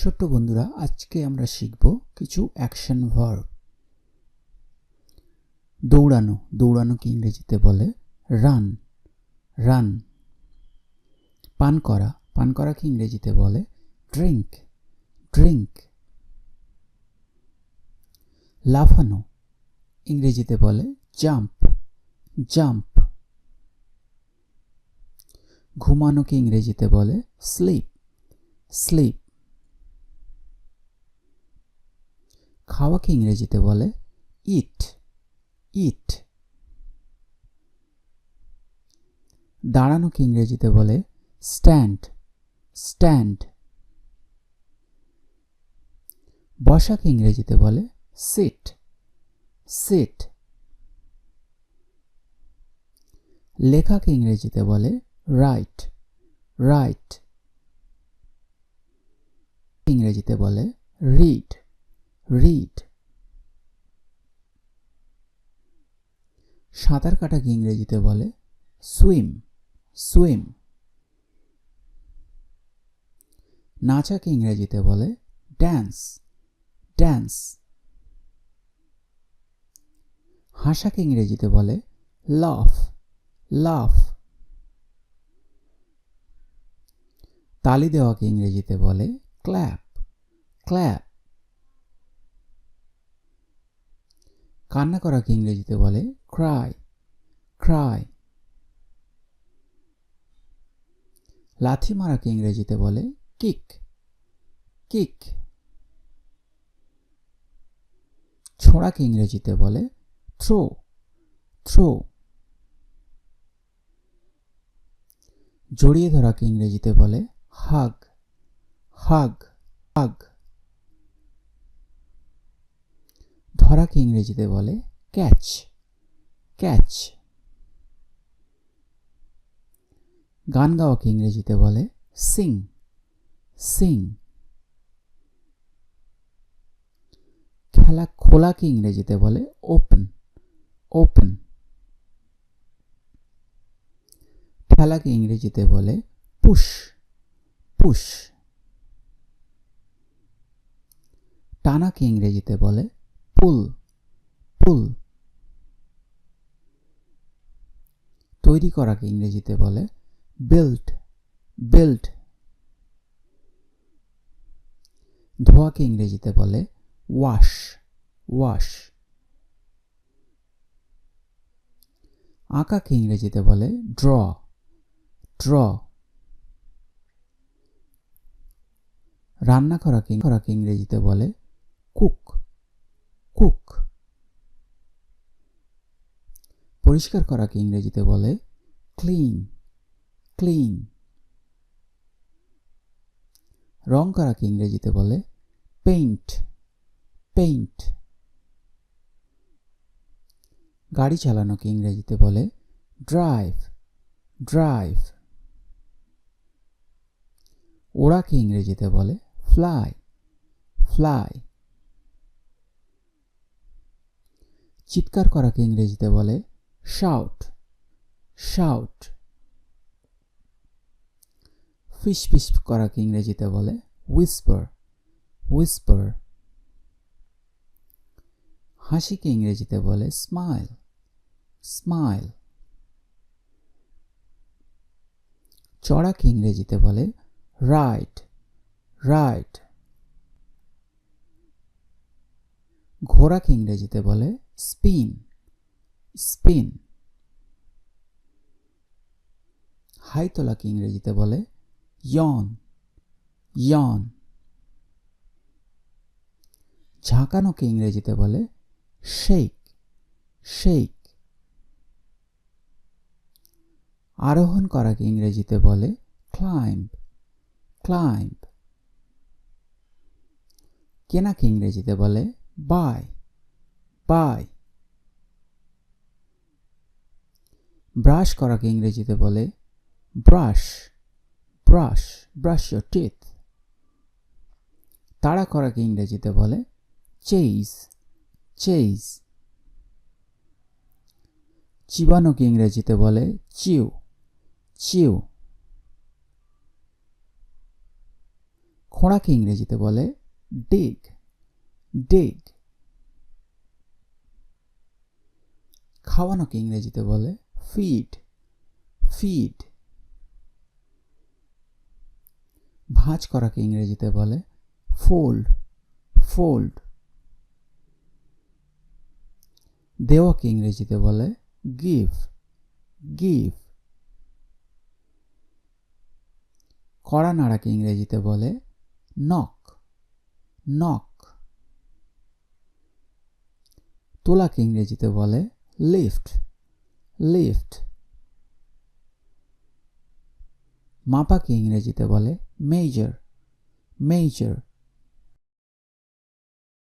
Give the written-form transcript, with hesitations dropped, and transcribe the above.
ছোট্ট বন্ধুরা, আজকে আমরা শিখব কিছু অ্যাকশন ভার্ব। দৌড়ানো, দৌড়ানোকে ইংরেজিতে বলে রান, রান। পান করা, পান করাকে ইংরেজিতে বলে ড্রিঙ্ক, ড্রিঙ্ক। লাফানো ইংরেজিতে বলে জাম্প, জাম্প। ঘুমানোকে ইংরেজিতে বলে স্লিপ, স্লিপ। খাওয়াকে ইংরেজিতে বলে ইট, ইট। দাঁড়ানোকে ইংরেজিতে বলে স্ট্যান্ড, স্ট্যান্ড। বসাকে ইংরেজিতে বলে সিট, সিট। লেখাকে ইংরেজিতে বলে রাইট, রাইট। ইংরেজিতে বলে রিড, রিড। সাঁতার কাটাকে ইংরেজিতে বলে সুইম, সুইম। নাচাকে ইংরেজিতে বলে ড্যান্স, ড্যান্স। হাসাকে ইংরেজিতে বলে লাফ, লাফ। তালি দেওয়াকে ইংরেজিতে বলে ক্ল্যাপ, ক্ল্যাপ। কান্না করাকে ইংরেজিতে বলে ক্রাই, ক্রাই। লাথি মারাকে ইংরেজিতে বলে কিক, কিক। ছোড়াকে ইংরেজিতে বলে থ্রো, থ্রো। জড়িয়ে ধরাকে ইংরেজিতে বলে হাগ, হাগ, হাগ। ধরাকে ইংরেজিতে বলে ক্যাচ, ক্যাচ। গান গাওয়াকে ইংরেজিতে বলে সিং, সিং। খেলা খোলাকে ইংরেজিতে বলে ওপেন, ওপেন। ঠেলাকে ইংরেজিতে বলে পুশ, পুশ। টানাকে ইংরেজিতে বলে পুল, পুল। তৈরি করাকে ইংরেজিতে বলে বিল্ড, বিল্ড। ধোয়াকে ইংরেজিতে বলে ওয়াশ, ওয়াশ। আঁকাকে ইংরেজিতে বলে ড্র, ড্র। রান্না করাকে ইংরেজিতে বলে কুক, কুক। পরিষ্কার করাকে ইংরেজিতে বলে ক্লিন, ক্লিন। রং করাকে ইংরেজিতে বলে পেইন্ট, পেইন্ট। গাড়ি চালানোকে ইংরেজিতে বলে ড্রাইভ, ড্রাইভ। ওড়াকে ইংরেজিতে বলে ফ্লাই, ফ্লাই। চিৎকার করাকে ইংরেজিতে বলে শাউট, শাউট। ফিস ফিস করাকে ইংরেজিতে বলে হুইসপার, হুইসপার। হাসিকে ইংরেজিতে বলে স্মাইল, স্মাইল। চড়াকে ইংরেজিতে বলে রাইড, রাইড। ঘোড়াকে ইংরেজিতে বলে স্পিন, স্পিন। হাই তোলাকে ইংরেজিতে বলে ইয়ন, ইয়ন। ঝাঁকানোকে ইংরেজিতে বলে শেক, শেক। আরোহণ করাকে ইংরেজিতে বলে ক্লাইম্ব, ক্লাইম্ব। কেনাকে ইংরেজিতে বলে বাই, বাই। ব্রাশ করাকে ইংরেজিতে বলে brush, brush, brush your teeth. তাড়া করাকে ইংরেজিতে বলে চেজ, চেজ। চিবানোকে ইংরেজিতে বলে চিউ, চিউ। খোঁড়াকে ইংরেজিতে বলে dig, dig. খাওয়ানোকে ইংরেজিতে বলে feed, feed. ভাঁজ করাকে ইংরেজিতে বলে fold, fold. দেওয়াকে ইংরেজিতে বলে give, give. কড়া নাড়াকে ইংরেজিতে বলে knock, knock. তোলাকে ইংরেজিতে বলে lift, lift. মাপাকে ইংরেজিতে বলে measure, measure.